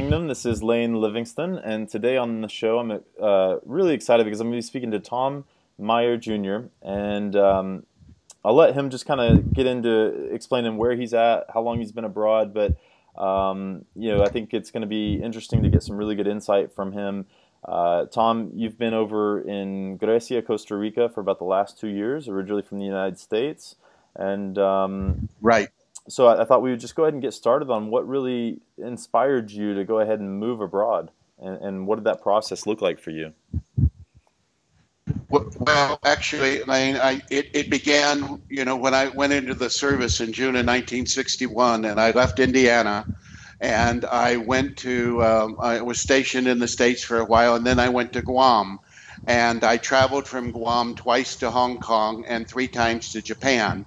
Kingdom. This is Lane Livingston, and today on the show I'm really excited because I'm going to be speaking to Tom Meyer Jr. and I'll let him just kind of get into explaining where he's at, how long he's been abroad, but I think it's going to be interesting to get some really good insight from him. Tom, you've been over in Grecia, Costa Rica for about the last 2 years, originally from the United States, and Right. so I thought we would just go ahead and get started on what really inspired you to go ahead and move abroad, and what did that process look like for you? Well, actually, it began, when I went into the service in June of 1961, and I left Indiana, and I I was stationed in the States for a while, and then I went to Guam, and I traveled from Guam twice to Hong Kong and three times to Japan,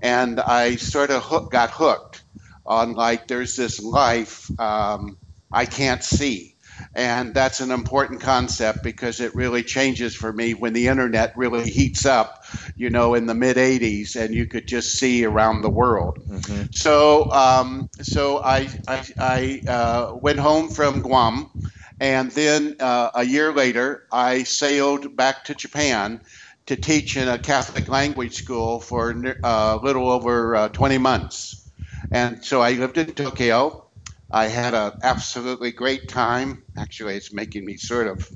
and I sort of got hooked on like there's this life I can't see. And that's an important concept because it really changes for me when the internet really heats up, in the mid 80s, and you could just see around the world. Hmm. So I went home from Guam, and then a year later, I sailed back to Japan to teach in a Catholic language school for a little over 20 months. And so I lived in Tokyo. I had an absolutely great time. Actually, it's making me sort of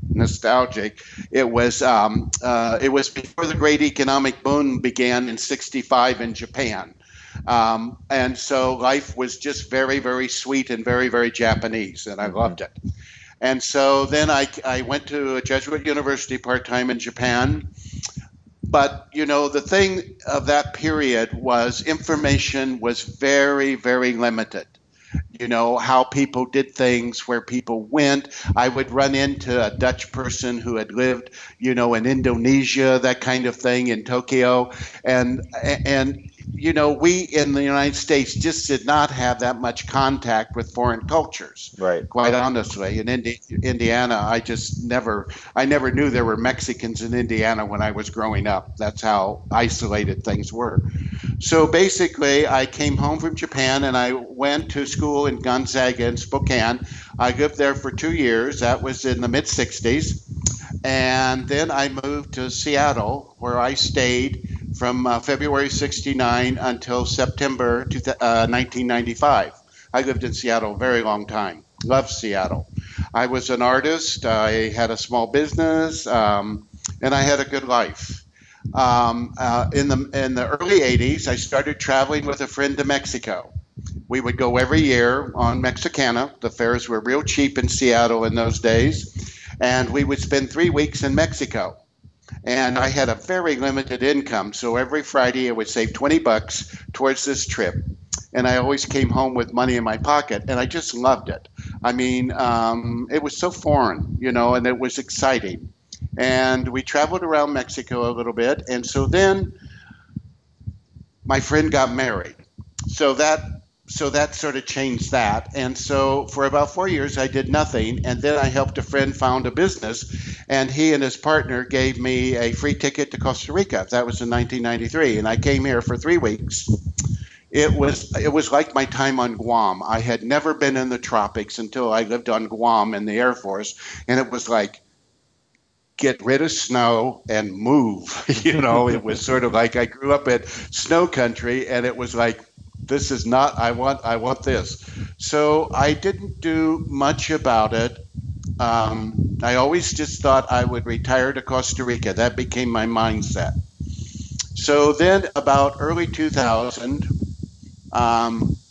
nostalgic. It was before the great economic boom began in '65 in Japan. And so life was just very, very sweet and very, very Japanese, and I loved it. And so then I went to a Jesuit university part-time in Japan. But, the thing of that period was information was very, very limited. How people did things, where people went. I would run into a Dutch person who had lived, in Indonesia, that kind of thing, in Tokyo. And we in the United States just did not have that much contact with foreign cultures. Right. Quite honestly, in Indiana, I never knew there were Mexicans in Indiana when I was growing up. That's how isolated things were. So basically, I came home from Japan and I went to school in Gonzaga in Spokane. I lived there for 2 years. That was in the mid 60s. And then I moved to Seattle, where I stayed from February 69 until September 1995. I lived in Seattle a very long time. Loved Seattle. I was an artist. I had a small business, and I had a good life. In the early 80s, I started traveling with a friend to Mexico. We would go every year on Mexicana. The fares were real cheap in Seattle in those days. And we would spend 3 weeks in Mexico. And I had a very limited income. So every Friday I would save $20 towards this trip. And I always came home with money in my pocket. And I just loved it. I mean, it was so foreign, and it was exciting. And we traveled around Mexico a little bit. And so then my friend got married. So that sort of changed that. And so for about 4 years, I did nothing. And then I helped a friend found a business. And he and his partner gave me a free ticket to Costa Rica. That was in 1993. And I came here for 3 weeks. It was like my time on Guam. I had never been in the tropics until I lived on Guam in the Air Force. And it was like, get rid of snow and move. It was sort of like I grew up in snow country, and it was like, this is not, I want this. So I didn't do much about it. I always just thought I would retire to Costa Rica. That became my mindset. So then about early 2000,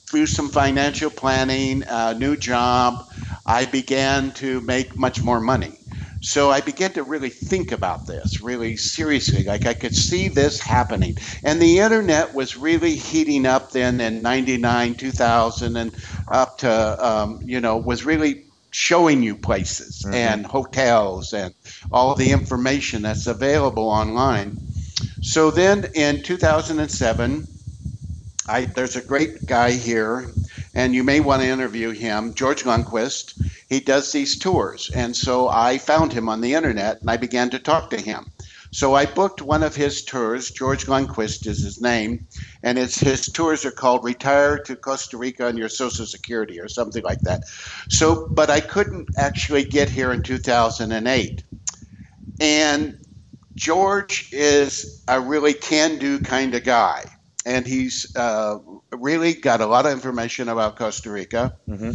through some financial planning, a new job, I began to make much more money. So I began to really think about this really seriously. Like I could see this happening. And the internet was really heating up then in 99, 2000 and up to, was really showing you places and hotels and all the information that's available online. So then in 2007, there's a great guy here, and you may want to interview him, George Lundquist. He does these tours. And so I found him on the internet and I began to talk to him. So I booked one of his tours. George Lundquist is his name, and his tours are called "Retire to Costa Rica on Your Social Security" or something like that. So, but I couldn't actually get here in 2008, and George is a really can-do kind of guy, and he's really got a lot of information about Costa Rica. Mm-hmm.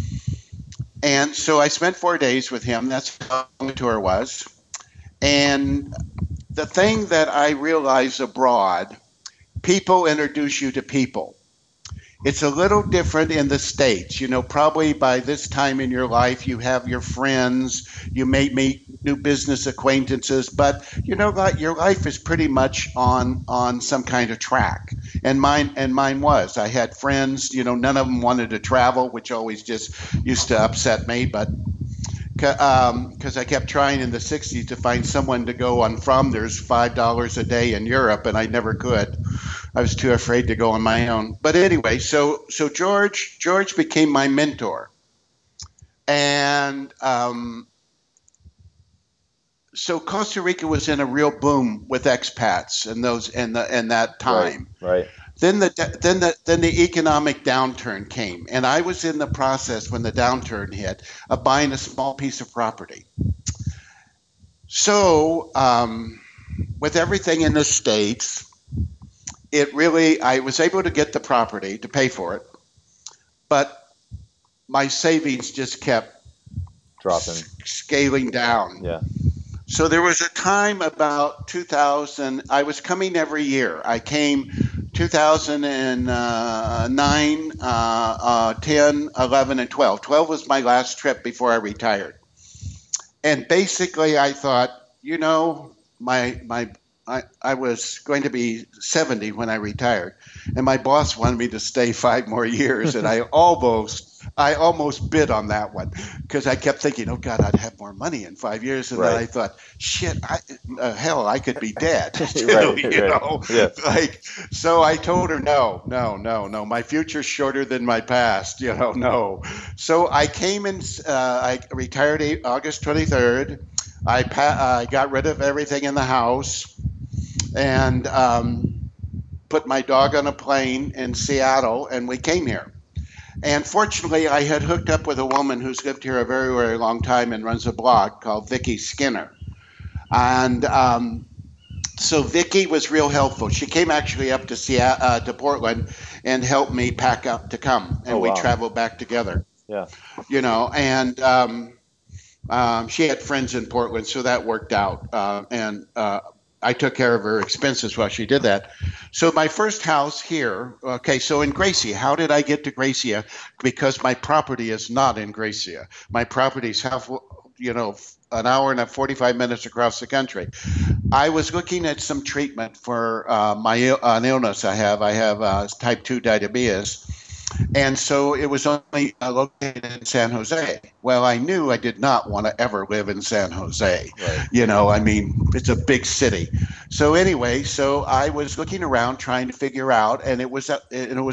And so I spent 4 days with him. That's how long the tour was. And the thing that I realize abroad, people introduce you to people. It's a little different in the States. You know, probably by this time in your life, you have your friends, you may meet new business acquaintances, but you know what? Your life is pretty much on some kind of track. And mine was. I had friends, you know, none of them wanted to travel, which always just used to upset me, but because I kept trying in the 60s to find someone to go on from. There's $5 a day in Europe, and I never could. I was too afraid to go on my own. But anyway, so George became my mentor, and so Costa Rica was in a real boom with expats in that time. Right. Then the economic downturn came, and I was in the process when the downturn hit of buying a small piece of property. So with everything in the States, I was able to get the property to pay for it, but my savings just kept dropping, scaling down. Yeah. So there was a time about 2000. I was coming every year. I came 2009, 10, 11, and 12. 12 was my last trip before I retired. And basically, I thought, you know, I was going to be 70 when I retired, and my boss wanted me to stay 5 more years, and I almost bid on that one because I kept thinking, oh God, I'd have more money in 5 years, and then I thought, shit, hell, I could be dead too, know. Yeah. Like, so I told her, no, my future's shorter than my past, no. So I came in, I retired August 23rd. I got rid of everything in the house and put my dog on a plane in Seattle, and we came here. And fortunately, I had hooked up with a woman who's lived here a very, very long time and runs a blog called Vicky Skinner. And so Vicky was real helpful. She came actually up to Portland and helped me pack up to come, and we traveled back together. Yeah. And she had friends in Portland, so that worked out. And I took care of her expenses while she did that. So my first house here, okay, so in Grecia, how did I get to Grecia? Because my property is not in Grecia. My property is an hour and 45 minutes across the country. I was looking at some treatment for an illness I have. I have type 2 diabetes. And so it was only located in San Jose. Well, I knew I did not want to ever live in San Jose. Right. I mean, it's a big city. So anyway, so I was looking around trying to figure out, and it was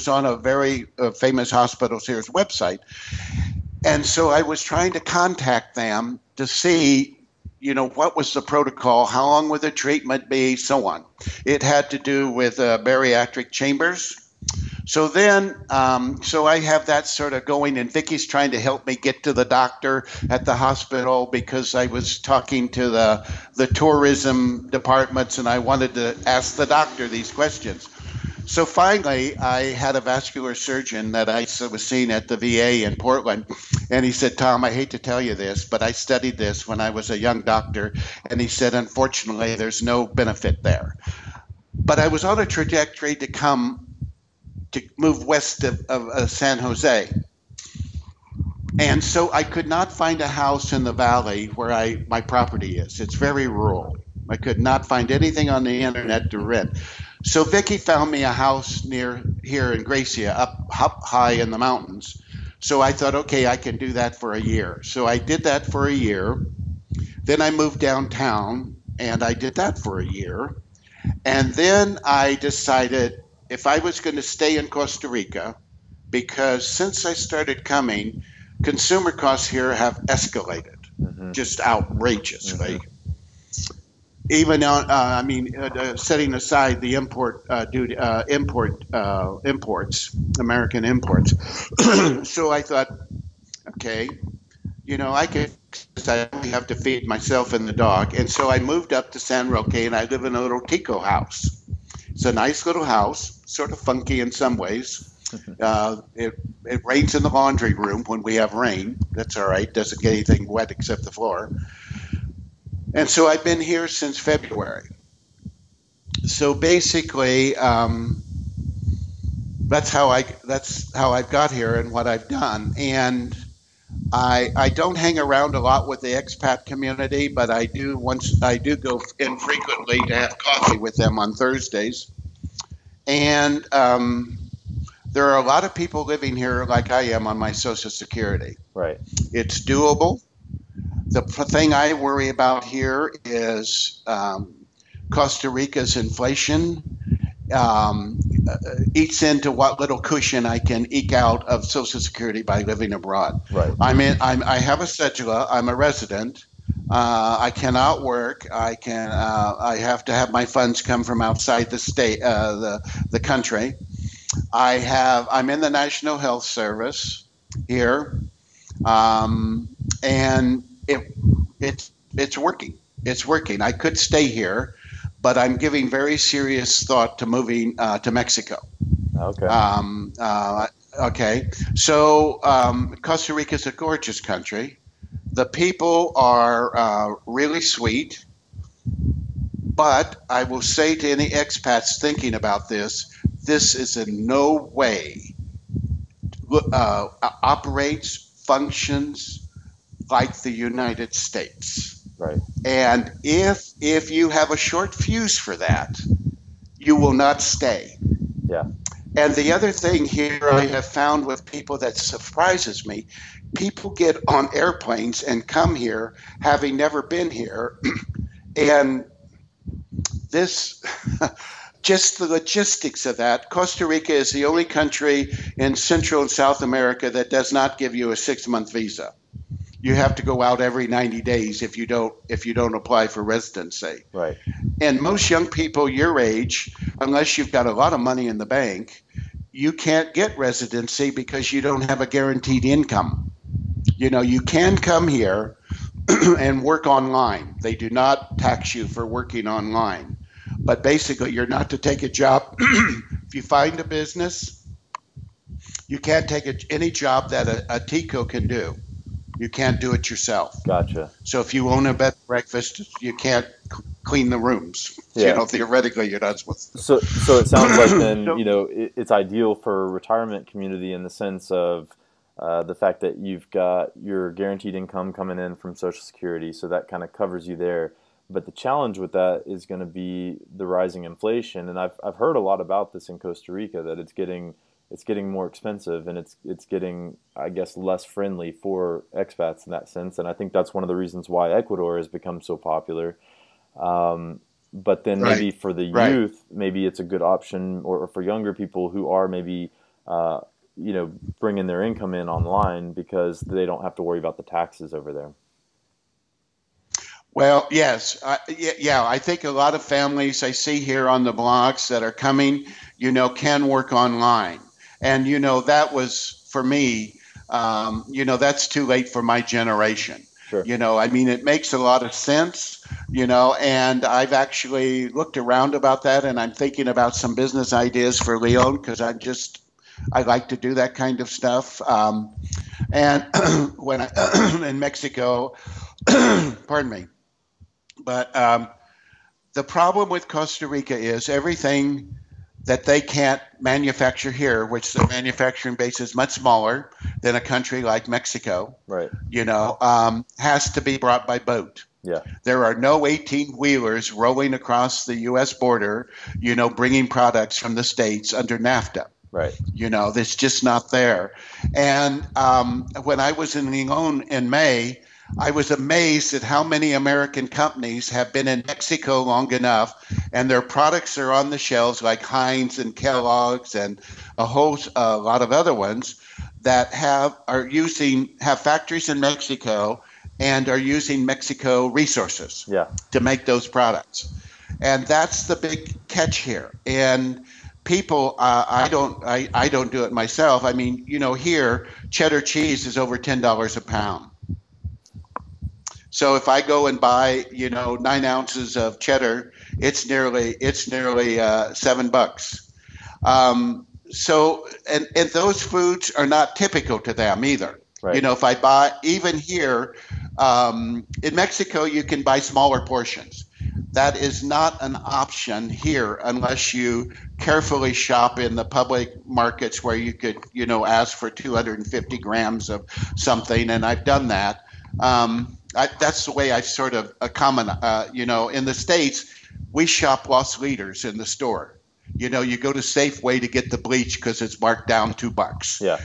on a very famous hospitals here's website. And so I was trying to contact them to see, what was the protocol, how long would the treatment be, so on. It had to do with bariatric chambers. So then, so I have that sort of going, and Vicky's trying to help me get to the doctor at the hospital because I was talking to the tourism departments, and I wanted to ask the doctor these questions. So finally, I had a vascular surgeon that I was seeing at the VA in Portland, and he said, Tom, I hate to tell you this, but I studied this when I was a young doctor, and he said, unfortunately, there's no benefit there. But I was on a trajectory to move west of San Jose. And so I could not find a house in the valley where my property is. It's very rural. I could not find anything on the internet to rent. So Vicky found me a house near here in Grecia, up high in the mountains. So I thought, okay, I can do that for a year. So I did that for a year. Then I moved downtown, and I did that for a year. And then I decided if I was going to stay in Costa Rica, because since I started coming, consumer costs here have escalated just outrageously. even on, setting aside the imports, American imports. So I thought, okay, I could. I only have to feed myself and the dog, and so I moved up to San Roque, and I live in a little Tico house. It's a nice little house, sort of funky in some ways. It rains in the laundry room when we have rain. That's all right. Doesn't get anything wet except the floor. And so I've been here since February. So basically, that's how I've got here and what I've done. And I don't hang around a lot with the expat community, but I do go in frequently to have coffee with them on Thursdays. And there are a lot of people living here like I am on my Social Security. Right. It's doable. The thing I worry about here is Costa Rica's inflation eats into what little cushion I can eke out of Social Security by living abroad. Right. I have a cedula. I'm a resident. I cannot work. I have to have my funds come from outside the state, the country. I'm in the National Health Service here, and it's working. It's working. I could stay here, but I'm giving very serious thought to moving to Mexico. Okay. Okay. So Costa Rica is a gorgeous country. The people are really sweet. But I will say to any expats thinking about this is in no way operates, functions like the United States. Right. And if you have a short fuse for that, you will not stay. Yeah. And the other thing here I have found with people that surprises me, people get on airplanes and come here having never been here. And this, just the logistics of that. Costa Rica is the only country in Central and South America that does not give you a 6-month visa. You have to go out every 90 days if you don't apply for residency. Right. And most young people your age, unless you've got a lot of money in the bank, you can't get residency because you don't have a guaranteed income. You can come here and work online. They do not tax you for working online. But basically, you're not to take a job. If you find a business, you can't take any job that a Tico can do. You can't do it yourself. Gotcha. So if you own a bed and breakfast, you can't clean the rooms. Yeah. Theoretically, you're not supposed to. So it sounds like then, it's ideal for a retirement community in the sense of the fact that you've got your guaranteed income coming in from Social Security, so that kind of covers you there. But the challenge with that is going to be the rising inflation, and I've heard a lot about this in Costa Rica, that it's getting more expensive, and it's getting, I guess, less friendly for expats in that sense. And I think that's one of the reasons why Ecuador has become so popular. But then maybe for the youth, maybe it's a good option, or for younger people who are maybe bringing their income in online because they don't have to worry about the taxes over there. Well, yes. I think a lot of families I see here on the blogs that are coming, can work online. And, that was for me, that's too late for my generation. Sure. It makes a lot of sense, and I've actually looked around about that, and I'm thinking about some business ideas for Leon because I like to do that kind of stuff. And when in Mexico, pardon me. But the problem with Costa Rica is everything that they can't manufacture here, which the manufacturing base is much smaller than a country like Mexico, right? Has to be brought by boat. Yeah. There are no 18-wheelers rolling across the U.S. border, bringing products from the States under NAFTA. Right. That's just not there. And when I was in Leon in May, I was amazed at how many American companies have been in Mexico long enough, and their products are on the shelves, like Heinz and Kellogg's and a lot of other ones that have factories in Mexico and are using Mexico resources Yeah. to make those products. And that's the big catch here. And people, I don't do it myself. I mean, here cheddar cheese is over $10 a pound. So if I go and buy, 9 ounces of cheddar, it's nearly $7. And those foods are not typical to them either. Right. If I buy, even here in Mexico, you can buy smaller portions. That is not an option here unless you carefully shop in the public markets where you could, ask for 250 grams of something. And I've done that. That's the way I sort of in the States, we shop loss leaders in the store. You go to Safeway to get the bleach because it's marked down $2. Yeah.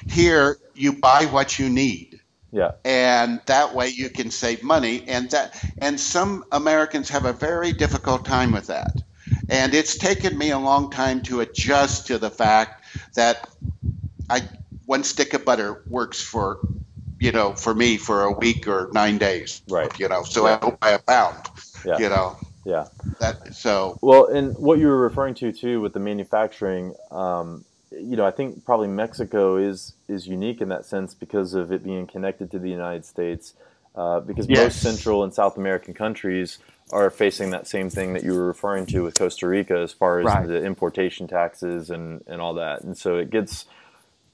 Here you buy what you need. Yeah. And that way you can save money. And some Americans have a very difficult time with that. And it's taken me a long time to adjust to the fact that one stick of butter works for me for a week or 9 days. Right. So I don't buy a pound. Yeah. Yeah. Well, and what you were referring to too with the manufacturing, I think probably Mexico is unique in that sense because of it being connected to the United States. Because most Central and South American countries are facing that same thing that you were referring to with Costa Rica as far as the importation taxes and all that. And so it gets,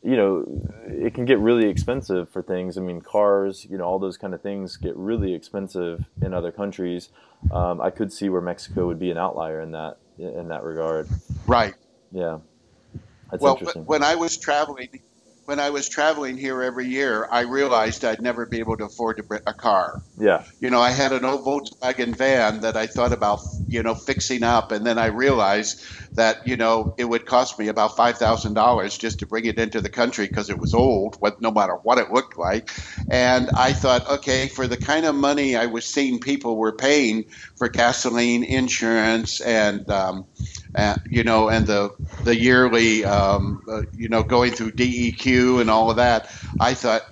it can get really expensive for things. I mean, cars, all those kind of things get really expensive in other countries. I could see where Mexico would be an outlier in that regard. Right. Yeah. That's well, interesting. When I was traveling here every year, I realized I'd never be able to afford a car. Yeah. I had an old Volkswagen van that I thought about, fixing up. And then I realized that, it would cost me about $5,000 just to bring it into the country because it was old, no matter what it looked like. And I thought, okay, for the kind of money I was seeing people were paying for gasoline, insurance, and the yearly, going through DEQ and all of that, I thought,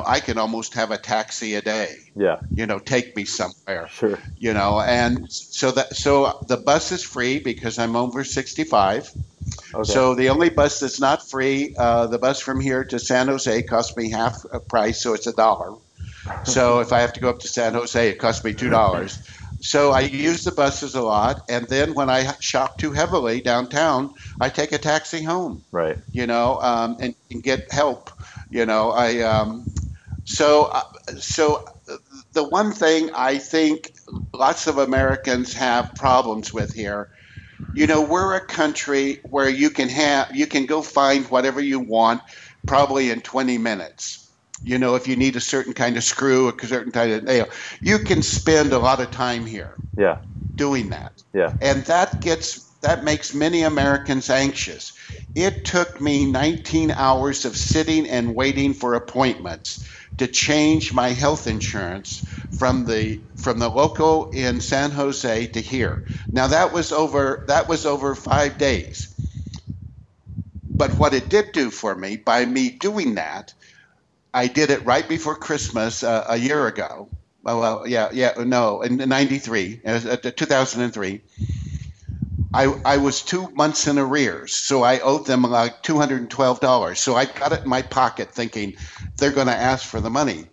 I can almost have a taxi a day. Yeah. Take me somewhere. Sure. And so the bus is free because I'm over 65. Okay. So the only bus that's not free, the bus from here to San Jose costs me half a price, so it's $1. So if I have to go up to San Jose, it costs me $2. So I use the buses a lot, and then when I shop too heavily downtown, I take a taxi home. Right. And get help. So the one thing I think lots of Americans have problems with here, we're a country where you can go find whatever you want probably in 20 minutes. If you need a certain kind of screw, a certain kind of nail, you can spend a lot of time here. Yeah. Doing that. Yeah. And that makes many Americans anxious. It took me 19 hours of sitting and waiting for appointments to change my health insurance from the local in San Jose to here. Now that was over 5 days. But what it did do for me, by me doing that, I did it right before Christmas a year ago. In 93, 2003. I was 2 months in arrears, so I owed them like $212. So I got it in my pocket thinking they're going to ask for the money.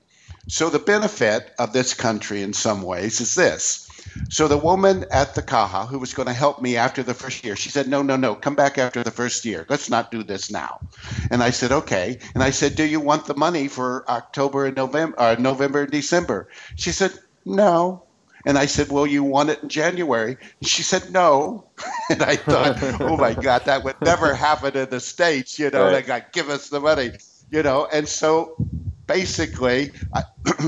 So the benefit of this country in some ways is this. So the woman at the Caja who was going to help me after the first year, she said, no, come back after the first year. Let's not do this now. And I said, okay. And I said, do you want the money for October and November and December? She said, no. And I said, well, you want it in January? And she said, no. And I thought, oh my God, that would never happen in the States, Right. They got, give us the money, And so basically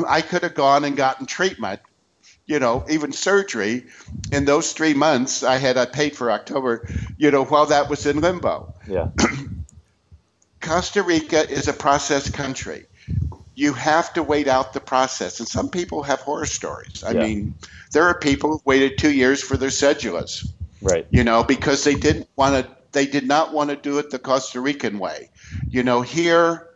I could have gone and gotten treatment, even surgery in those 3 months I paid for October, while that was in limbo. Yeah. Costa Rica is a process country. You have to wait out the process. And some people have horror stories. I mean, there are people who waited 2 years for their cedulas, Right. Because they did not want to do it the Costa Rican way. Here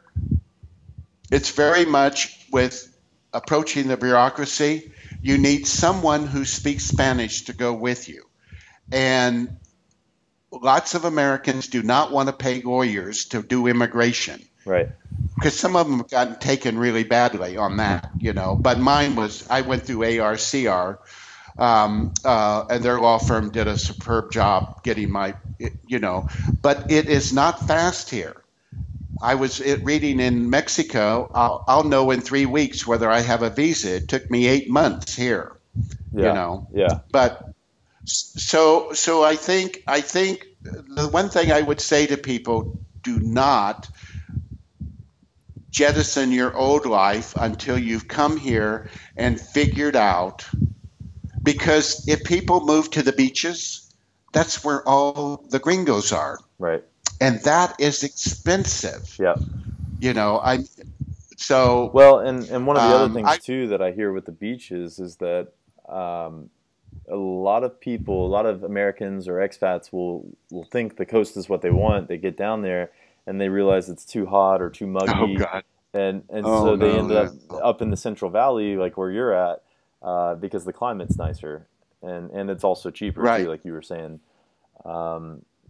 it's very much with approaching the bureaucracy, you need someone who speaks Spanish to go with you. And lots of Americans do not want to pay lawyers to do immigration. Right. Because some of them have gotten taken really badly on that, But mine was, I went through ARCR, and their law firm did a superb job getting but it is not fast here. I was reading in Mexico, I'll know in 3 weeks whether I have a visa. It took me 8 months here, Yeah. But so I think the one thing I would say to people, do not jettison your old life until you've come here and figured out, because if people move to the beaches, that's where all the gringos are. Right. And that is expensive. Yeah. Well, and one of the other things too that I hear with the beaches is that a lot of people, a lot of Americans or expats will think the coast is what they want. They get down there and they realize it's too hot or too muggy. Oh, God. So they end up in the Central Valley, like where you're at, because the climate's nicer and it's also cheaper too, like you were saying.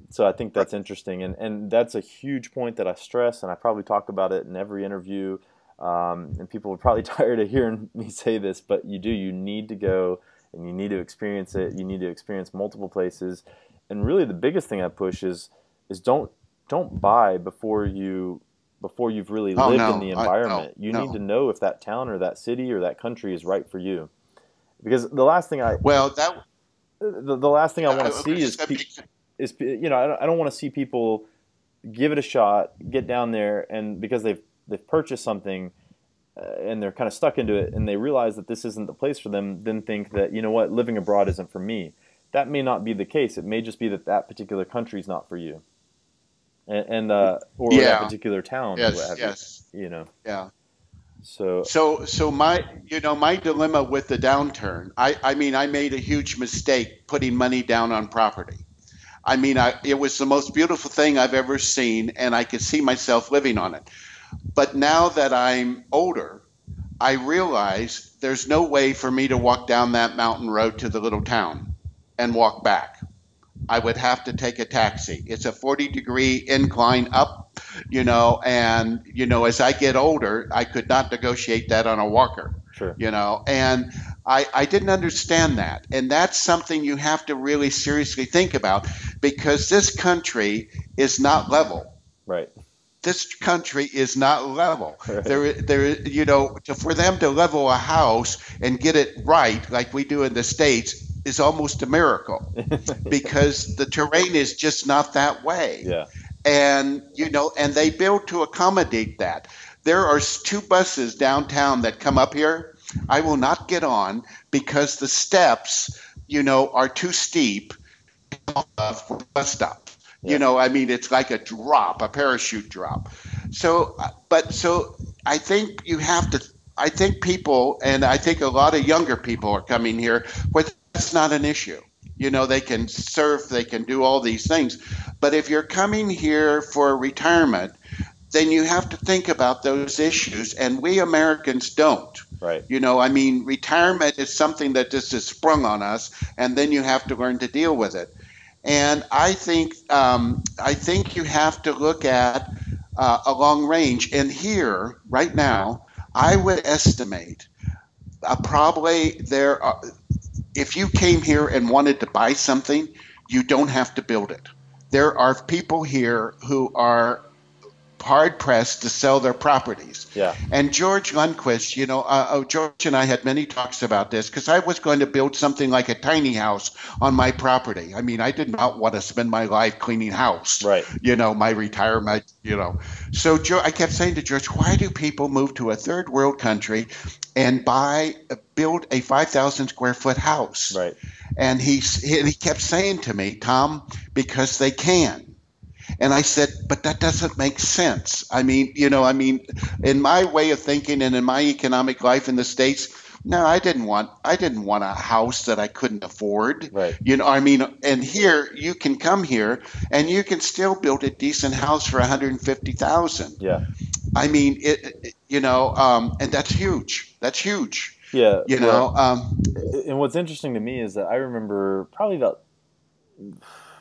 So I think that's interesting, and that's a huge point that I stress, and I probably talk about it in every interview. And people are probably tired of hearing me say this, but you need to go and you need to experience it. You need to experience multiple places, and really the biggest thing I push is don't buy before you've really lived in the environment. You need to know if that town or that city or that country is right for you, because the last thing I want to see is I don't want to see people give it a shot, get down there, and because they've purchased something and they're kind of stuck into it, and they realize that this isn't the place for them, then think that, living abroad isn't for me. That may not be the case. It may just be that particular country is not for you, and or that particular town. Yes. Yeah. So my dilemma with the downturn, I made a huge mistake putting money down on property. It was the most beautiful thing I've ever seen, and I could see myself living on it. But now that I'm older, I realize there's no way for me to walk down that mountain road to the little town and walk back. I would have to take a taxi. It's a 40-degree incline up, and, as I get older, I could not negotiate that on a walker. Sure. And I didn't understand that. And that's something you have to really seriously think about, because this country is not level. Right. This country is not level. Right. For them to level a house and get it right like we do in the States is almost a miracle, because the terrain is just not that way. Yeah. And, and they build to accommodate that. There are 2 buses downtown that come up here. I will not get on because the steps, are too steep for the bus stop. Yeah. It's like a parachute drop. So I think I think people, and I think a lot of younger people are coming here where that's not an issue. They can surf, they can do all these things. But if you're coming here for retirement, then you have to think about those issues, and we Americans don't. Right. Retirement is something that just is sprung on us, and then you have to learn to deal with it. And I think you have to look at a long range. And here, right now, I would estimate probably if you came here and wanted to buy something, you don't have to build it. There are people here who are hard-pressed to sell their properties. Yeah. And George Lundquist, George and I had many talks about this, because I was going to build something like a tiny house on my property. I did not want to spend my life cleaning house. Right. My retirement, So I kept saying to George, why do people move to a third world country and build a 5,000 square foot house? Right. And he kept saying to me, Tom, because they can. And I said, but that doesn't make sense. In my way of thinking and in my economic life in the States, no, I didn't want a house that I couldn't afford. Right. And here you can come here and you can still build a decent house for $150,000. Yeah. and that's huge. That's huge. Yeah, You well, know, and what's interesting to me is that I remember probably about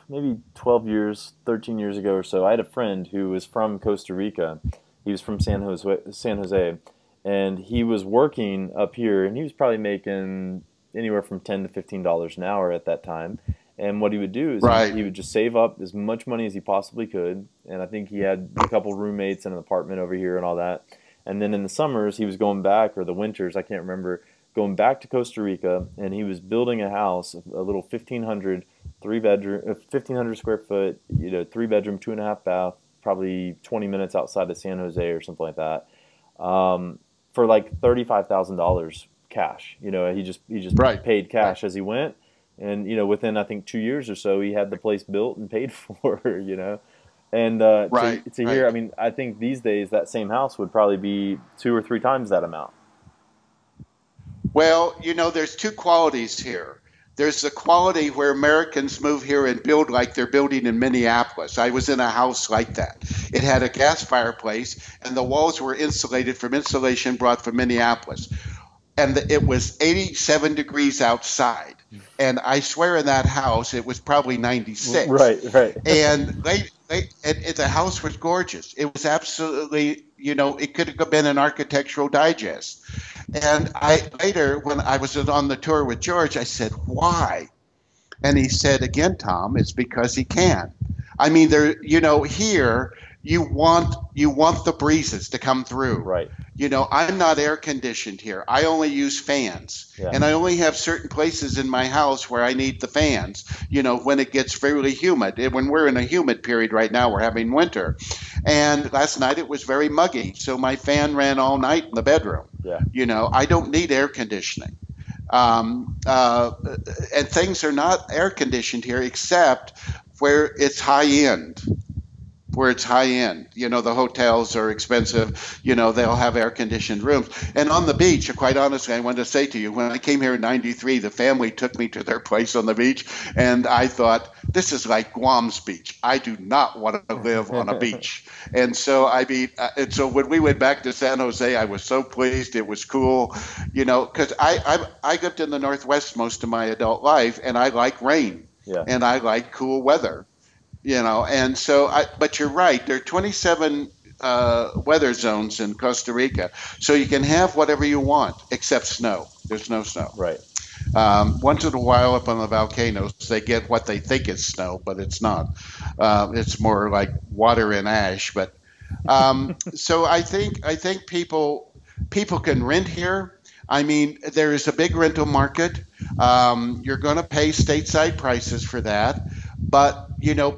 maybe 12 years, 13 years ago or so, I had a friend who was from Costa Rica. He was from San Jose, and he was working up here, and he was probably making anywhere from $10 to $15 an hour at that time. And what he would do is right. he would just save up as much money as he possibly could. And I think he had a couple roommates and an apartment over here and all that. And then in the summers, he was going back, or the winters, I can't remember, going back to Costa Rica, and he was building a house, a little 1,500 square foot, 3 bedroom, 2.5 bath, probably 20 minutes outside of San Jose or something like that, for like $35,000 cash. He just Right. paid Right. cash as he went, and within I think 2 years or so, he had the place built and paid for. And to Right. to hear, Right. I mean, I think these days that same house would probably be 2 or 3 times that amount. Well, there's two qualities here. There's the quality where Americans move here and build like they're building in Minneapolis. I was in a house like that. It had a gas fireplace, and the walls were insulated from insulation brought from Minneapolis. And it was 87 degrees outside. And I swear in that house, it was probably 96. Right, right. And the house was gorgeous. It was absolutely, it could have been an architectural digest. And I later, when I was on the tour with George, I said, "Why?" And he said, "Again, Tom, it's because he can." I mean, here you want the breezes to come through. Right. I'm not air conditioned here. I only use fans. Yeah. And I only have certain places in my house where I need the fans, when it gets fairly humid. When we're in a humid period right now, we're having winter. And last night it was very muggy. So my fan ran all night in the bedroom. Yeah. I don't need air conditioning. And things are not air conditioned here except where it's high end. The hotels are expensive. They'll have air conditioned rooms. And on the beach, quite honestly, I wanted to say to you, when I came here in '93, the family took me to their place on the beach, and I thought, this is like Guam's beach. I do not want to live on a beach. And so so when we went back to San Jose, I was so pleased. It was cool, because I lived in the Northwest most of my adult life, and I like rain, Yeah. and I like cool weather. And so but you're right. There are 27 weather zones in Costa Rica, so you can have whatever you want except snow. There's no snow. Right. Once in a while, up on the volcanoes, they get what they think is snow, but it's not. It's more like water and ash. But so I think people can rent here. I mean, there is a big rental market. You're going to pay stateside prices for that. But,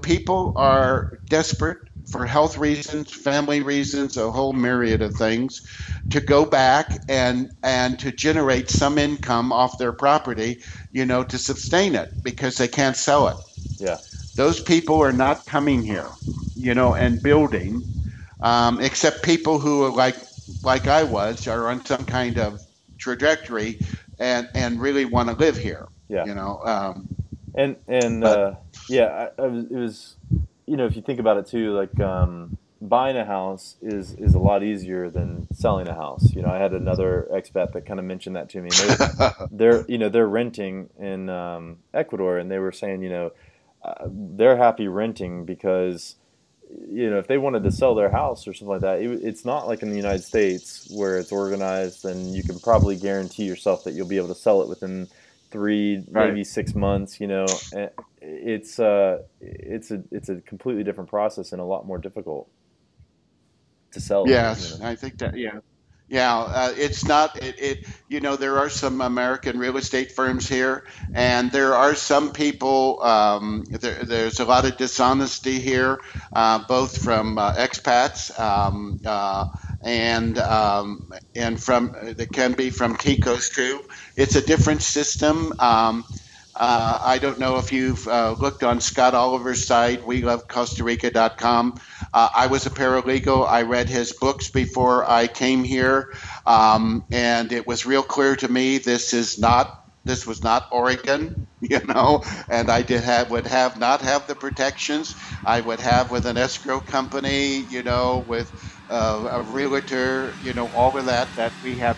people are desperate for health reasons, family reasons, a whole myriad of things, to go back and to generate some income off their property, to sustain it because they can't sell it. Yeah. Those people are not coming here, and building, except people who are like I was, are on some kind of trajectory and really want to live here. Yeah. And But yeah, it was, if you think about it too, like buying a house is a lot easier than selling a house. I had another expat that kind of mentioned that to me. And they're renting in Ecuador, and they were saying, they're happy renting because if they wanted to sell their house or something like that, it's not like in the United States where it's organized and you can probably guarantee yourself that you'll be able to sell it within 3, Right. maybe 6 months. And it's a completely different process and a lot more difficult to sell. Yes, I think that, yeah. Yeah, it's not there are some American real estate firms here, and there are some people. There's a lot of dishonesty here, both from expats, and from that can be from Ticos too. It's a different system. I don't know if you've looked on Scott Oliver's site, welovecostarica.com. I was a paralegal. I read his books before I came here, and it was real clear to me this was not Oregon, and would not have the protections I would have with an escrow company, with a realtor, all of that we have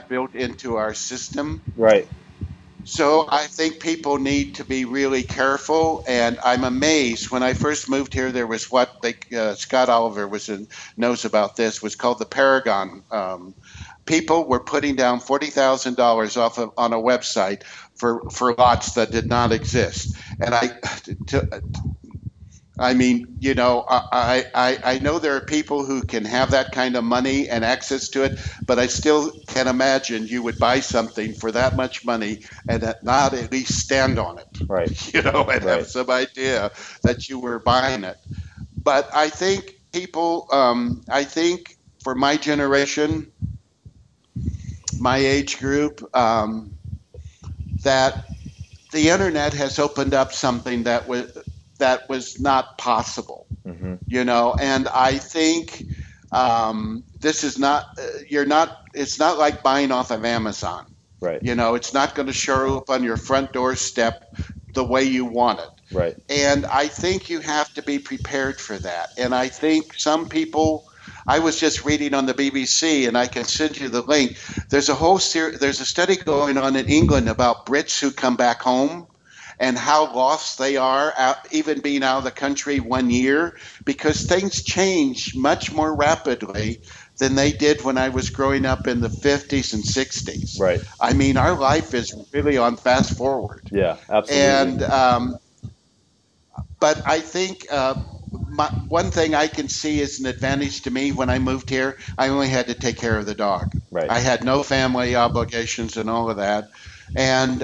built into our system. Right. So I think people need to be really careful. And I'm amazed. When I first moved here, there was what Scott Oliver knows about this, was called the Paragon. People were putting down $40,000 on a website for lots that did not exist. And I mean, I know there are people who can have that kind of money and access to it, but I still can't imagine you would buy something for that much money and not at least stand on it, Right. and have Right. some idea that you were buying it. But I think I think for my generation, my age group, that the internet has opened up something that was not possible, Hmm. and I think this is not you're not it's not like buying off of Amazon. Right. It's not going to show up on your front doorstep the way you want it. Right. And I think you have to be prepared for that. And I think some people, I was just reading on the BBC, and I can send you the link. There's a study going on in England about Brits who come back home and how lost they are, even being out of the country 1 year, because things change much more rapidly than they did when I was growing up in the 50s and 60s. Right. I mean, our life is really on fast forward. Yeah, absolutely. And but I think one thing I can see as an advantage to me when I moved here, I only had to take care of the dog. Right. I had no family obligations and all of that. And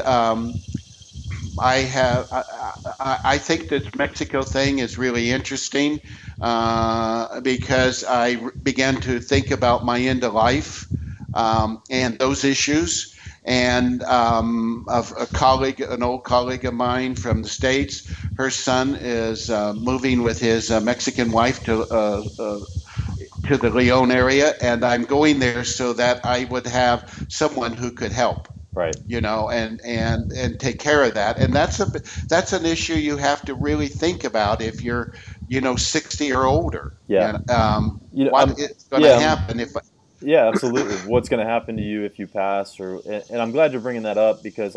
I think this Mexico thing is really interesting because I began to think about my end of life and those issues. And of an old colleague of mine from the States, her son is moving with his Mexican wife to the Leon area, and I'm going there so that I would have someone who could help. Right. And take care of that. And that's an issue you have to really think about if you're 60 or older. Yeah. And You know, what I'm- is going to yeah, happen if Yeah, absolutely. What's going to happen to you if you pass, and I'm glad you're bringing that up because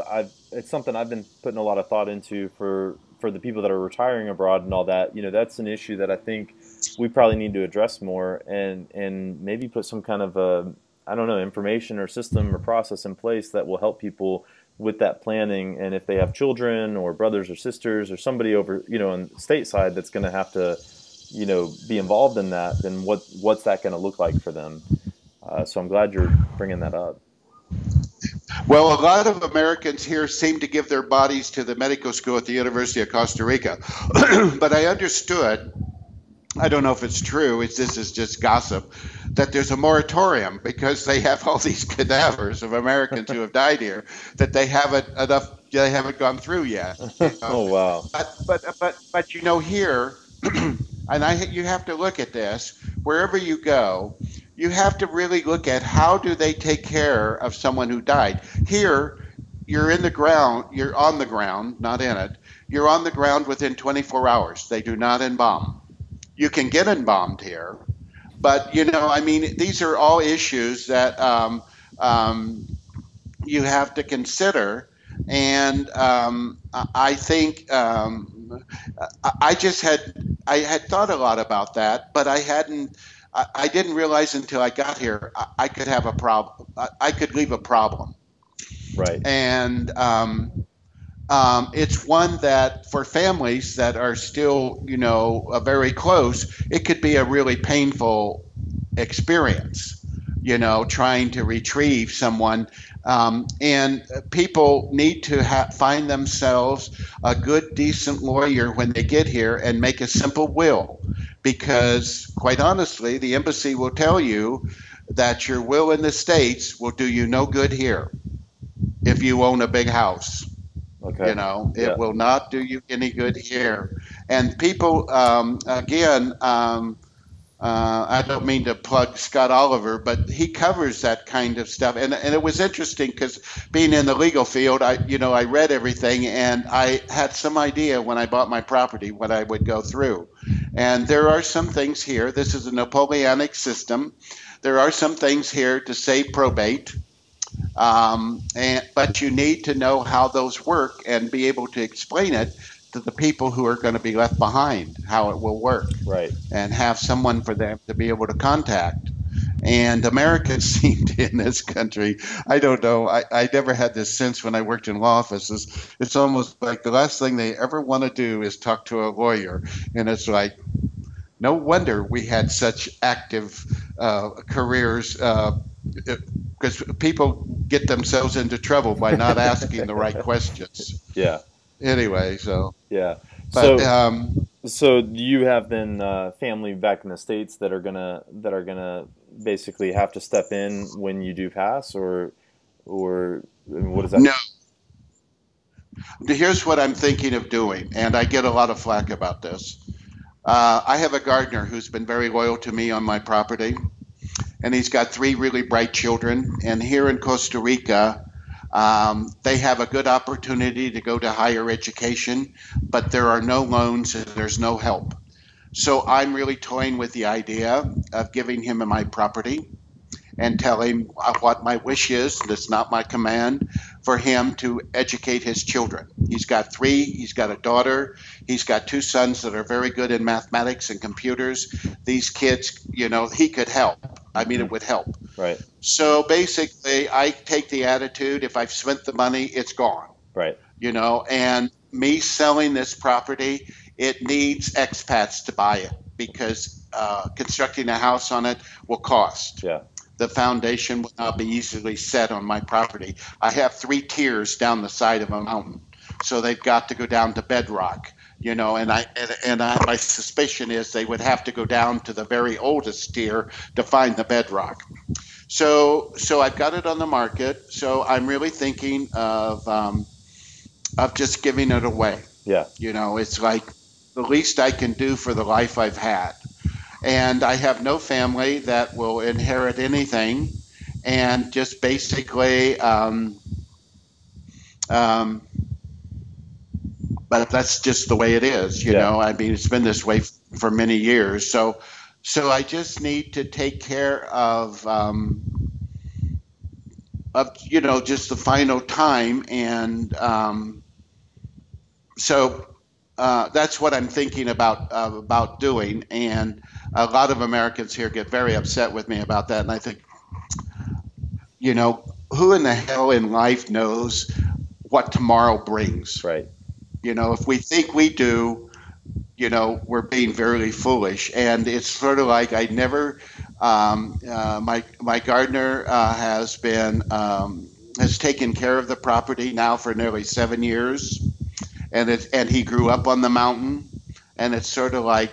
it's something I've been putting a lot of thought into for the people that are retiring abroad and all that. That's an issue that I think we probably need to address more and maybe put some kind of I don't know, information or system or process in place that will help people with that planning. And if they have children or brothers or sisters or somebody over, on the stateside that's going to have to, be involved in that, then what's that going to look like for them? So I'm glad you're bringing that up. Well, a lot of Americans here seem to give their bodies to the medical school at the University of Costa Rica. But I understood, I don't know if it's true, this is just gossip, that there's a moratorium because they have all these cadavers of Americans who have died here that they haven't gone through yet. Oh, wow. But here, and you have to look at this wherever you go. You have to really look at how do they take care of someone who died. Here, you're on the ground, not in it. You're on the ground within 24 hours. They do not embalm. You can get embalmed here, but these are all issues that you have to consider. And I think I had thought a lot about that, but I didn't realize until I got here I could have a problem. I could leave a problem. Right. And it's one that for families that are still, very close, it could be a really painful experience, trying to retrieve someone. And people need to find themselves a good, decent lawyer when they get here and make a simple will. Because, quite honestly, the embassy will tell you that your will in the States will do you no good here if you own a big house. Okay. It will not do you any good here. And people, again, I don't mean to plug Scott Oliver, but he covers that kind of stuff. And it was interesting because being in the legal field, I read everything and I had some idea when I bought my property what I would go through. And there are some things here. This is a Napoleonic system. There are some things here to say probate, but you need to know how those work and be able to explain it to the people who are going to be left behind, how it will work, Right. and have someone for them to be able to contact. And Americans seem to, in this country, I don't know, I never had this sense when I worked in law offices. It's almost like the last thing they ever want to do is talk to a lawyer. And it's like, no wonder we had such active careers, because people get themselves into trouble by not asking the right questions. Yeah. Anyway, so, Yeah. but So do you have then family back in the States that are gonna basically have to step in when you do pass, or what is that? no. Here's what I'm thinking of doing, and I get a lot of flack about this. I have a gardener who's been very loyal to me on my property, and he's got three really bright children. And here in Costa Rica, they have a good opportunity to go to higher education, but there are no loans and there's no help. So I'm really toying with the idea of giving him my property and tell him what my wish is. That's not my command, for him to educate his children. He's got three. He's got a daughter. He's got two sons that are very good in mathematics and computers. These kids, he could help. I mean, it would help. Right. So basically, I take the attitude, if I've spent the money, it's gone. Right. And me selling this property, it needs expats to buy it, because constructing a house on it will cost. Yeah. The foundation will not be easily set on my property. I have 3 tiers down the side of a mountain, so they've got to go down to bedrock. My suspicion is they would have to go down to the very oldest tier to find the bedrock. So I've got it on the market. So I'm really thinking of just giving it away. Yeah. It's like the least I can do for the life I've had. And I have no family that will inherit anything, and just basically, but that's just the way it is, you know. I mean, it's been this way for many years. So I just need to take care of just the final time, and that's what I'm thinking about doing. And a lot of Americans here get very upset with me about that. And I think, who in the hell in life knows what tomorrow brings? Right. If we think we do, we're being very foolish. And it's sort of like I never, my gardener has taken care of the property now for nearly 7 years. And he grew up on the mountain, and it's sort of like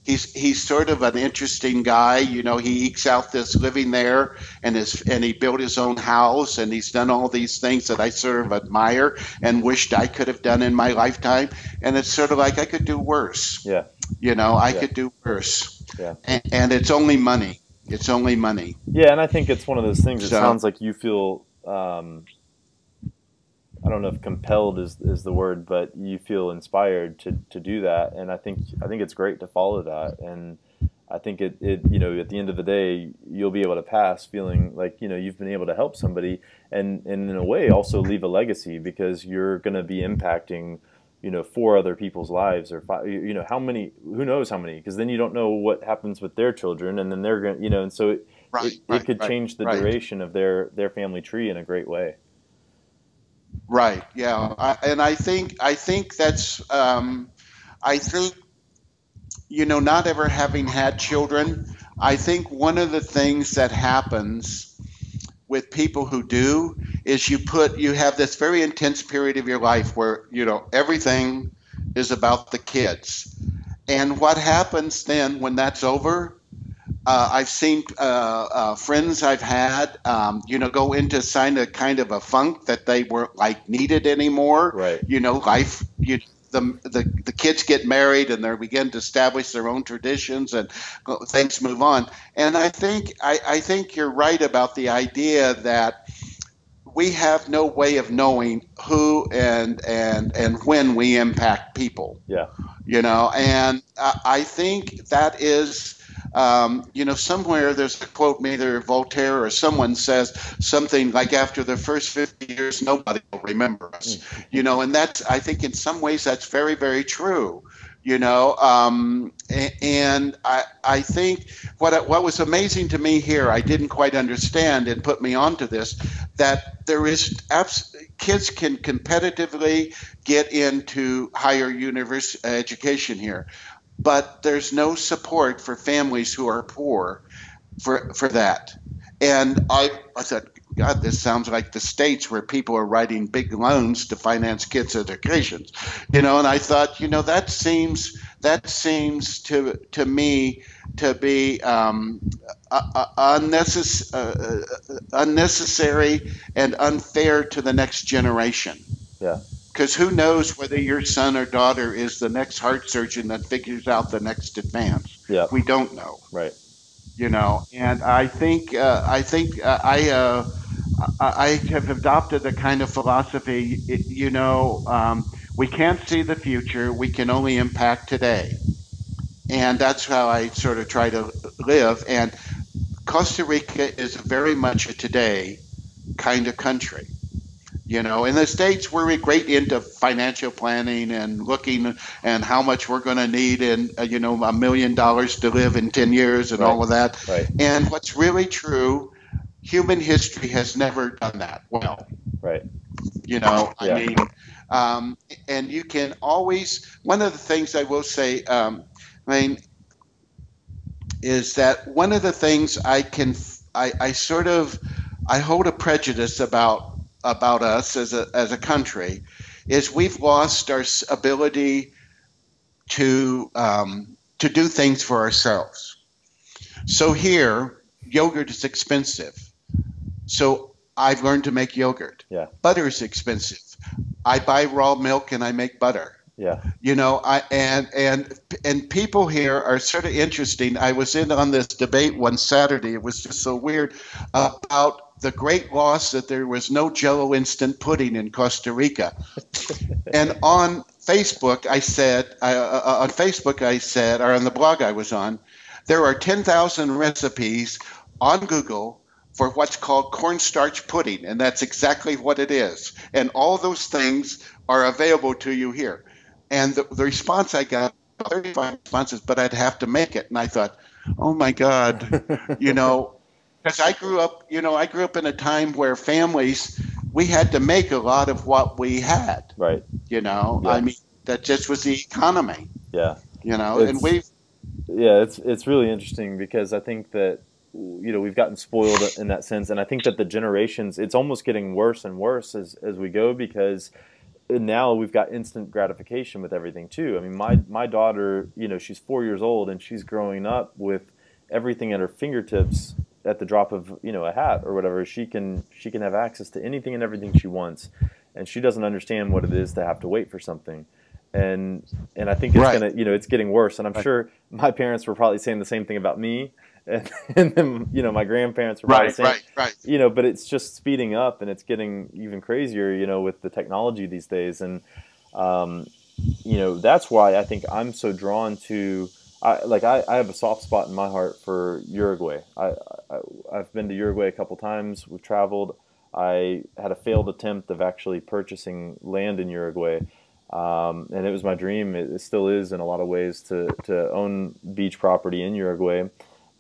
he's sort of an interesting guy. He ekes out this living there, and he built his own house, and he's done all these things that I sort of admire and wished I could have done in my lifetime. And it's sort of like I could do worse. Yeah. I could do worse. Yeah. And it's only money. It's only money. Yeah, and I think it's one of those things. It sounds like you feel. I don't know if compelled is the word, but you feel inspired to do that, and I think it's great to follow that, and I think it at the end of the day you'll be able to pass feeling like you've been able to help somebody, and in a way also leave a legacy, because you're going to be impacting 4 other people's lives, or 5, how many, who knows how many, because then you don't know what happens with their children, and then they're going and so it could change the duration of their family tree in a great way. Right. Yeah. I think that's I think not ever having had children, I think one of the things that happens with people who do is you have this very intense period of your life where everything is about the kids, and what happens then when that's over. I've seen friends I've had, go into a kind of a funk that they weren't needed anymore. Right. Life. The kids get married and they begin to establish their own traditions, and things move on. And I think you're right about the idea that we have no way of knowing who and when we impact people. Yeah. And I think that is, somewhere there's a quote, either Voltaire or someone says something like, after the first 50 years, nobody will remember us, and that's, I think in some ways that's very, very true. And I think what was amazing to me here, I didn't quite understand and put me onto this, that there is kids can competitively get into higher university education here, but there's no support for families who are poor for that. And I thought, God, this sounds like the States where people are writing big loans to finance kids' educations, and I thought, that seems to me to be unnecessary and unfair to the next generation. Yeah. Because who knows whether your son or daughter is the next heart surgeon that figures out the next advance? Yeah. We don't know. Right. And I have adopted a kind of philosophy. We can't see the future; we can only impact today, and that's how I sort of try to live. And Costa Rica is very much a today kind of country. In the States, we're great into financial planning and looking and how much we're going to need and, $1 million to live in 10 years and all of that. Right. And what's really true, human history has never done that well. Right. And you can always, one of the things I will say, is that one of the things I hold a prejudice about us as a country is we've lost our ability to do things for ourselves. So here, yogurt is expensive. So I've learned to make yogurt. Yeah. Butter is expensive. I buy raw milk and I make butter. Yeah. And people here are sort of interesting. I was in on this debate one Saturday. It was just so weird about the great loss that there was no Jell-O instant pudding in Costa Rica. And on Facebook, I said, or on the blog I was on, there are 10,000 recipes on Google for what's called cornstarch pudding, and that's exactly what it is. And all those things are available to you here. And the response I got, 35 responses, but I'd have to make it. And I thought, oh my God, because I grew up in a time where families, we had to make a lot of what we had. Right. Yeah. I mean, that just was the economy. Yeah. It's really interesting because I think that, we've gotten spoiled in that sense. And I think that the generations, it's almost getting worse and worse as we go, because now we've got instant gratification with everything too. I mean, my daughter, she's 4 years old and she's growing up with everything at her fingertips at the drop of, a hat or whatever. She can have access to anything and everything she wants, and she doesn't understand what it is to have to wait for something. And I think it's gonna, it's getting worse. And I'm sure my parents were probably saying the same thing about me. And then, my grandparents were probably saying, but it's just speeding up and it's getting even crazier, with the technology these days. And, that's why I think I'm so drawn to, I have a soft spot in my heart for Uruguay. I've been to Uruguay a couple times. We've traveled. I had a failed attempt of actually purchasing land in Uruguay. And it was my dream. It still is in a lot of ways to own beach property in Uruguay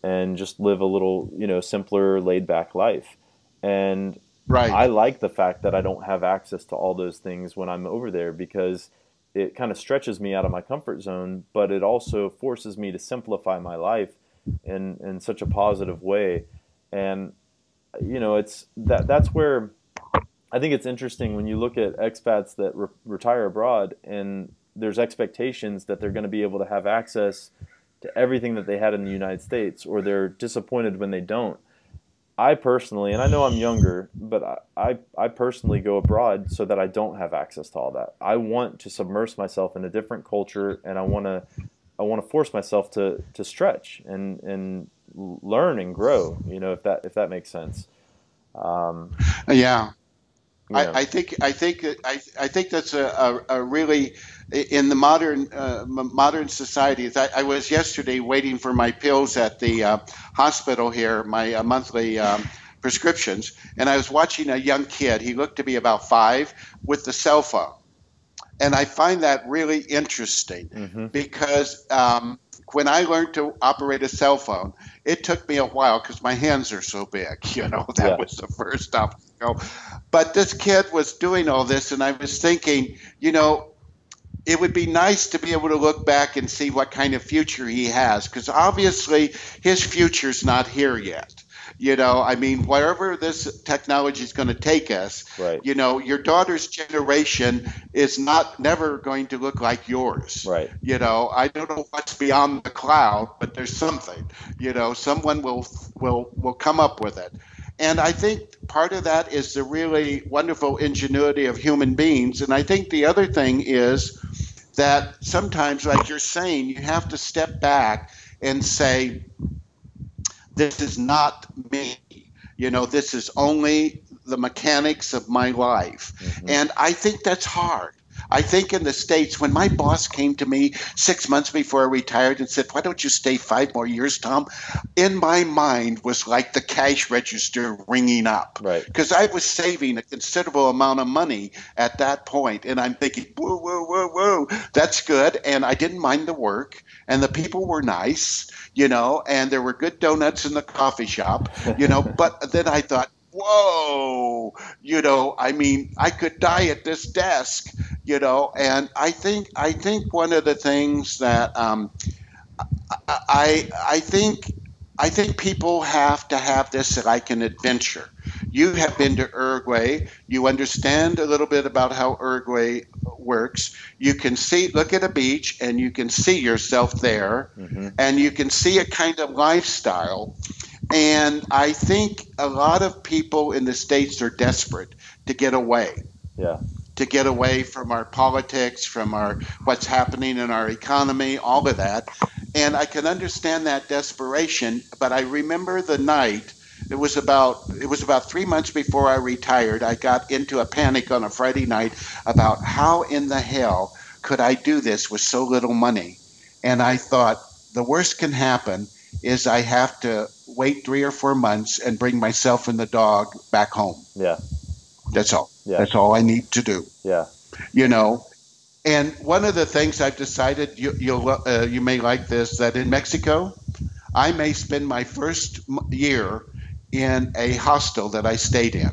and just live a little, simpler, laid back life. And I like the fact that I don't have access to all those things when I'm over there, because it kind of stretches me out of my comfort zone, but it also forces me to simplify my life in such a positive way. And, that's where I think it's interesting when you look at expats that retire abroad, and there's expectations that they're going to be able to have access to everything that they had in the United States, or they're disappointed when they don't. I personally, and I know I'm younger, but I personally go abroad so that I don't have access to all that. I want to submerge myself in a different culture, and I want to force myself to stretch and learn and grow. If that makes sense. Yeah. You know. I think that's a really in the modern societies. I was yesterday waiting for my pills at the hospital here, my monthly prescriptions, and I was watching a young kid. He looked to be about 5 with the cell phone, and I find that really interesting Hmm. because when I learned to operate a cell phone, it took me a while because my hands are so big. That Yeah. was the first obstacle. But this kid was doing all this, and I was thinking, it would be nice to be able to look back and see what kind of future he has, because obviously his future's not here yet. I mean, wherever this technology is going to take us, Right. your daughter's generation is not never going to look like yours. Right. I don't know what's beyond the cloud, but there's something. Someone will come up with it. And I think part of that is the really wonderful ingenuity of human beings. And I think the other thing is that sometimes, like you're saying, you have to step back and say, this is not me. This is only the mechanics of my life. Hmm. And I think that's hard. I think in the States, when my boss came to me 6 months before I retired and said, why don't you stay 5 more years, Tom? In my mind was like the cash register ringing up. Right. Because I was saving a considerable amount of money at that point. And I'm thinking, whoa, whoa, whoa, whoa, that's good. And I didn't mind the work. And the people were nice, and there were good donuts in the coffee shop, but then I thought, whoa, I mean, I could die at this desk, and I think one of the things that I think people have to have this like an adventure. You have been to Uruguay. You understand a little bit about how Uruguay works. You can look at a beach, and you can see yourself there, Hmm. and you can see a kind of lifestyle. And I think a lot of people in the States are desperate to get away Yeah. from our politics, from our what's happening in our economy, all of that. And I can understand that desperation, but I remember the night. It was about 3 months before I retired. I got into a panic on a Friday night about how in the hell could I do this with so little money. And I thought the worst can happen is I have to wait 3 or 4 months and bring myself and the dog back home. Yeah. That's all. Yeah. That's all I need to do. Yeah. You know. And one of the things I've decided, you may like this, that in Mexico I may spend my first year in a hostel that I stayed in.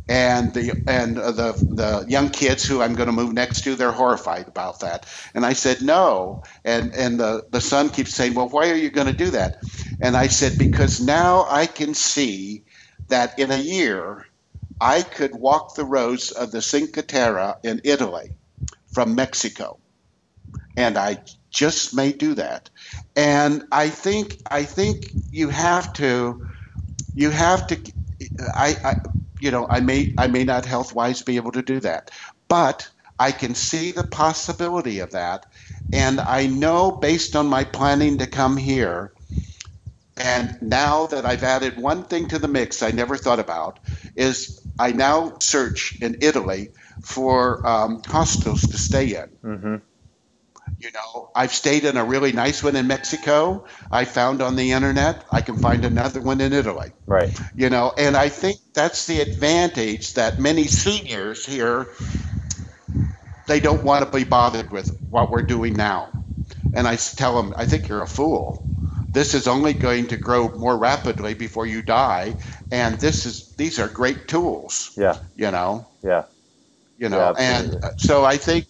And the young kids who I'm going to move next to, they're horrified about that. And I said no. And the son keeps saying, well, why are you going to do that? And I said, because now I can see that in a year I could walk the roads of the Cinque Terre in Italy from Mexico, and I just may do that. And I think you have to I may not health wise be able to do that, but I can see the possibility of that. And I know, based on my planning to come here, and now that I've added one thing to the mix I never thought about, is I now search in Italy for hostels to stay in. Hmm. I've stayed in a really nice one in Mexico. I found on the internet I can find another one in Italy. Right. And I think that's the advantage that many seniors here, they don't want to be bothered with what we're doing now. And I tell them, I think you're a fool. This is only going to grow more rapidly before you die, and these are great tools. Yeah. You know, Yeah. you Yeah. know, and Absolutely. so I think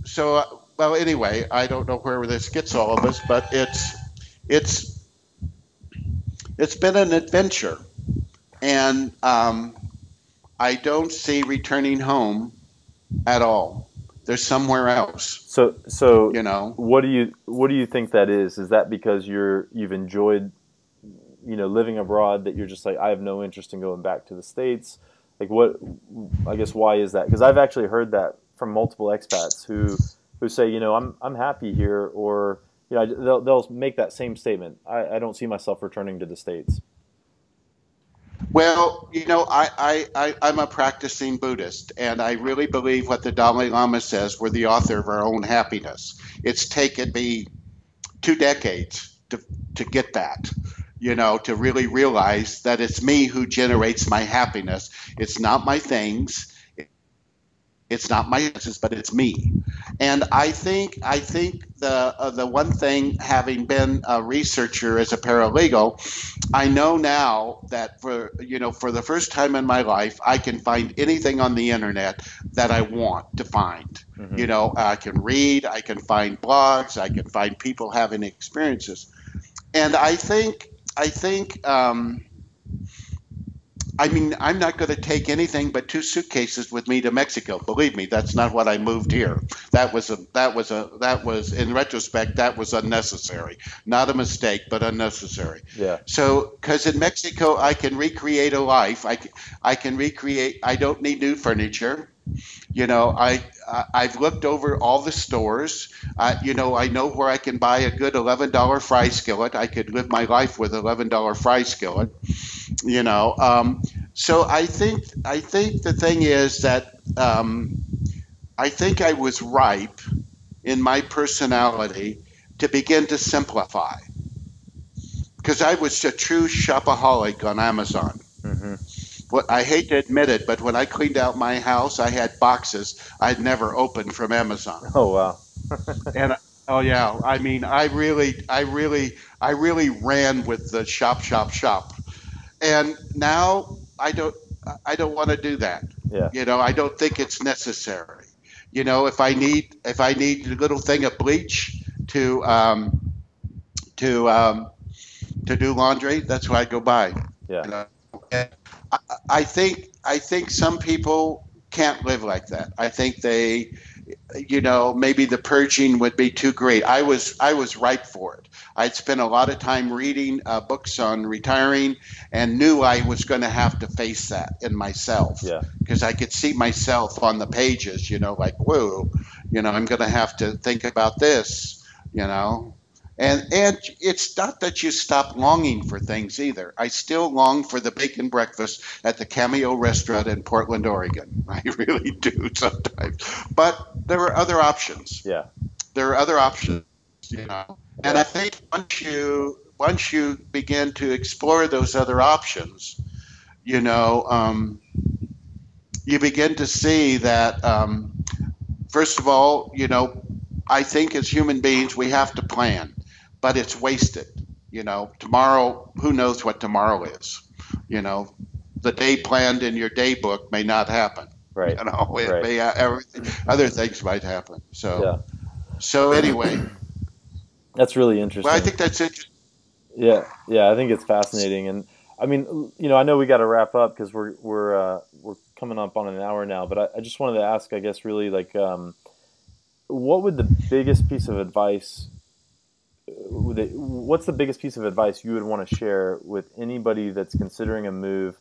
so. Well, anyway, I don't know where this gets all of us, but it's it's been an adventure, and I don't see returning home at all. There's somewhere else, So you know. what do you think that is? Is that because you've enjoyed, living abroad, that you're just like, I have no interest in going back to the States? Like, what, I guess, why is that? Because I've actually heard that from multiple expats who say, I'm happy here, or they'll make that same statement. I don't see myself returning to the States. Well, I'm a practicing Buddhist, and I really believe what the Dalai Lama says. We're the author of our own happiness. It's taken me 2 decades to get that, to really realize that it's me who generates my happiness. It's not my things, it's not my senses, but it's me. And I think the one thing, having been a researcher as a paralegal, I know now that for the first time in my life, I can find anything on the internet that I want to find. Hmm. I can read, I can find blogs, I can find people having experiences, and I mean, I'm not going to take anything but 2 suitcases with me to Mexico. Believe me, that's not what I moved here. That was in retrospect, that was unnecessary. Not a mistake, but unnecessary. Yeah. So, because in Mexico, I can recreate a life. I can recreate. I don't need new furniture. I've looked over all the stores. I know where I can buy a good $11 fry skillet. I could live my life with $11 fry skillet. you know so I think the thing is that I think I was ripe in my personality to begin to simplify, because I was a true shopaholic on Amazon. Hmm. What I hate to admit it, but when I cleaned out my house, I had boxes I'd never opened from Amazon. Oh wow. And oh yeah, I mean, I really ran with the shop, shop, shop. And now I don't want to do that. Yeah. I don't think it's necessary. If I need a little thing of bleach to to do laundry, that's what I go buy. Yeah. You know, and I think some people can't live like that. I think maybe the purging would be too great. I was ripe for it. I'd spent a lot of time reading books on retiring, and knew I was going to have to face that in myself, Yeah. because I could see myself on the pages. Like, whoa, I'm going to have to think about this. You know, and it's not that you stop longing for things either. I still long for the bacon breakfast at the Cameo restaurant in Portland, Oregon. I really do sometimes. But there are other options. Yeah. There are other options, you know. And Yeah. I think once you begin to explore those other options, you know, you begin to see that, first of all, I think as human beings we have to plan, but it's wasted. Tomorrow, who knows what tomorrow is? You know, the day planned in your day book may not happen. Right. It Right. may everything, other things might happen. So Yeah. so anyway, That's really well, I interesting. think that's it. Yeah. Yeah. I think it's fascinating, and I mean, I know we got to wrap up because we're coming up on an hour now, but I just wanted to ask, I guess, really like, what would the biggest piece of advice what's the biggest piece of advice you would want to share with anybody that's considering a move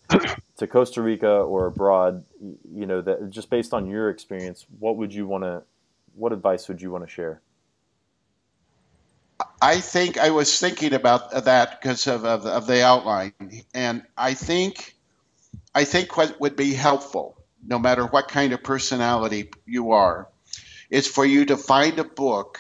to Costa Rica or abroad? That just based on your experience, what advice would you want to share? I think I was thinking about that because of the outline, and I think what would be helpful, no matter what kind of personality you are, is for you to find a book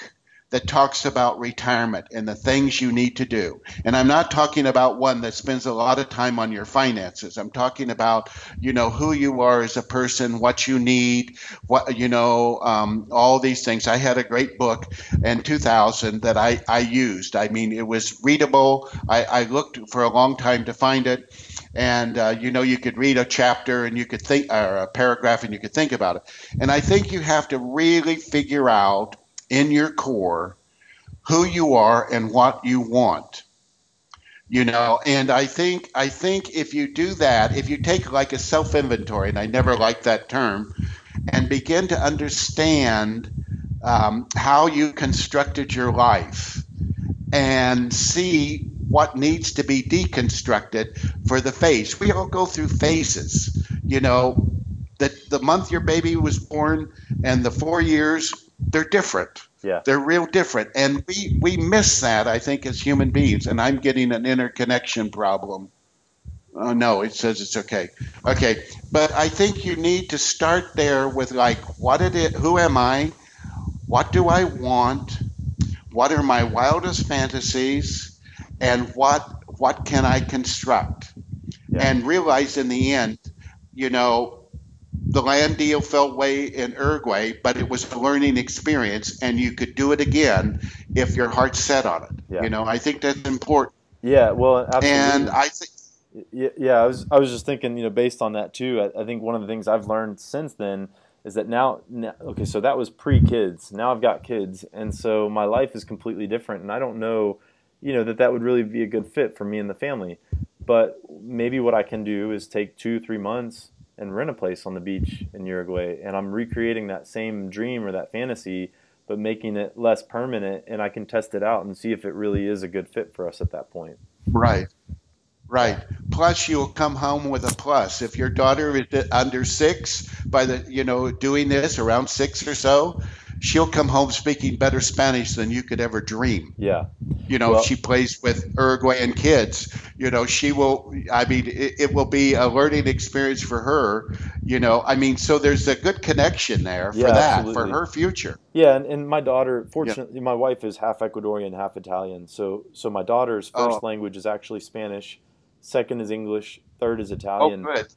that talks about retirement and the things you need to do. And I'm not talking about one that spends a lot of time on your finances. I'm talking about, who you are as a person, what you need, all these things. I had a great book in 2000 that I used. I mean, it was readable. I looked for a long time to find it. And, you could read a chapter and you could think, or a paragraph, and you could think about it. And I think you have to really figure out in your core who you are and what you want. And I think if you do that, if you take like a self inventory, and I never liked that term, and begin to understand how you constructed your life, and see what needs to be deconstructed for the phase. We all go through phases. The month your baby was born and the 4 years, they're different. Yeah. They're real different. And we miss that, I think, as human beings. And I'm getting an interconnection problem. No, it says it's okay. Okay, but I think you need to start there with like, what it is, who am I? What do I want? What are my wildest fantasies? And what can I construct? Yeah. And realize in the end, you know, the land deal fell way in Uruguay, but it was a learning experience, and you could do it again if your heart's set on it. Yeah. You know, I think that's important. Yeah. Well, And absolutely. I think, Yeah, I was just thinking, based on that too. I think one of the things I've learned since then is that now, okay, so that was pre-kids. Now I've got kids, and so my life is completely different, and I don't know, that would really be a good fit for me and the family. But maybe what I can do is take 2, 3 months and rent a place on the beach in Uruguay, and I'm recreating that same dream or that fantasy, but making it less permanent, and I can test it out and see if it really is a good fit for us at that point. right. Yeah. Right. Plus, you'll come home with a plus. If your daughter is under six, by the, doing this around six or so, she'll come home speaking better Spanish than you could ever dream. Yeah. If Well, she plays with Uruguayan kids, she will, I mean, it will be a learning experience for her, I mean, so there's a good connection there for yeah, that, for absolutely. her future. Yeah, and my daughter, Yeah. fortunately, my wife is half Ecuadorian, half Italian. So my daughter's Oh, first language is actually Spanish, second is English, third is oh, Italian. good.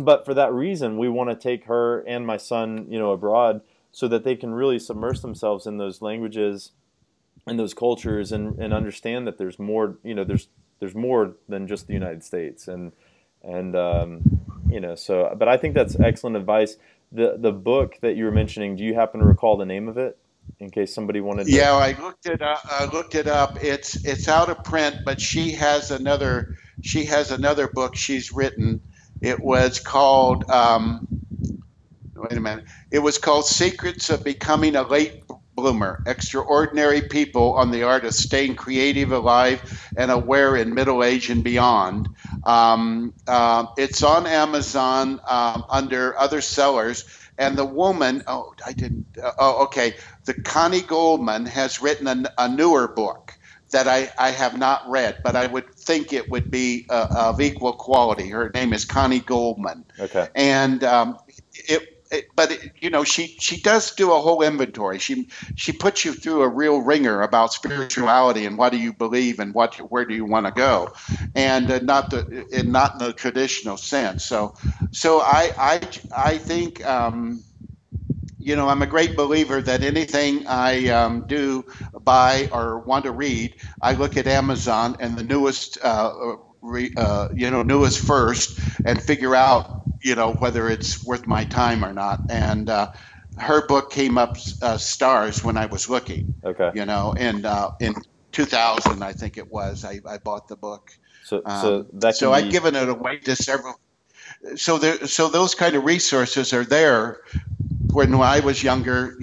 But for that reason, we want to take her and my son, abroad so that they can really submerge themselves in those languages and those cultures and understand that there's more, there's more than just the United States. So, but I think that's excellent advice. The book that you were mentioning, do you happen to recall the name of it in case somebody wanted to? Yeah, I looked it up. It's out of print, but she has another book she's written. It was called wait a minute. It was called Secrets of Becoming a Late Bloomer: Extraordinary People on the Art of Staying Creative, Alive, and Aware in Middle Age and Beyond. It's on Amazon under other sellers. And the woman, oh, I didn't, oh, okay. The Connie Goldman has written a newer book that I have not read, but I would think it would be of equal quality. Her name is Connie Goldman. Okay. And she does do a whole inventory. She puts you through a real ringer about spirituality and what do you believe and where do you want to go, and not in the traditional sense. So I think I'm a great believer that anything I do buy or want to read, I look at Amazon and the newest newest first, and figure out whether it's worth my time or not. And her book came up stars when I was looking. Okay. And in 2000, I think it was, I bought the book. So that So can I've be. given it away to several. So those kind of resources are there. When I was younger,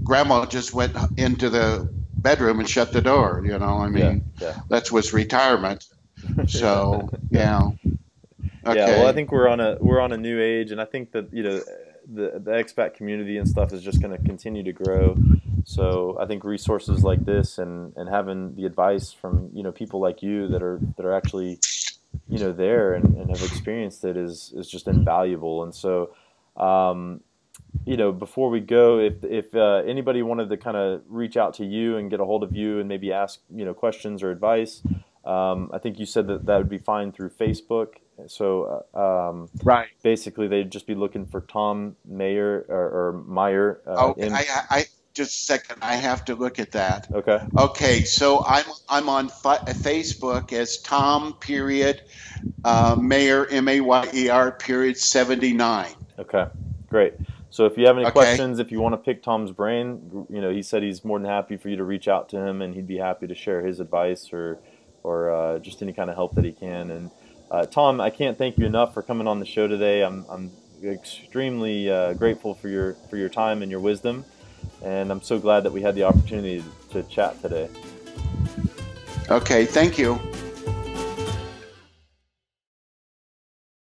grandma just went into the bedroom and shut the door. I Yeah. mean, Yeah. that was retirement. So Yeah. yeah. Yeah, well, I Okay. think we're on a new age, and I think that the expat community and stuff is just going to continue to grow. So I think resources like this and having the advice from people like you that are actually there and have experienced it is just invaluable. And so before we go, if anybody wanted to kind of reach out to you and get a hold of you and maybe ask questions or advice, I think you said that would be fine through Facebook. So Right. basically, they'd just be looking for Tom Mayer or Meyer. Okay. I just a second. I have to look at that. Okay. Okay. So I'm on Facebook as Tom period Mayer Mayer period 79. Okay. Great. So if you have any Okay. questions, if you want to pick Tom's brain, he said he's more than happy for you to reach out to him, and he'd be happy to share his advice or just any kind of help that he can. And Tom, I can't thank you enough for coming on the show today. I'm extremely grateful for your time and your wisdom, and I'm so glad that we had the opportunity to chat today. Okay. Thank you.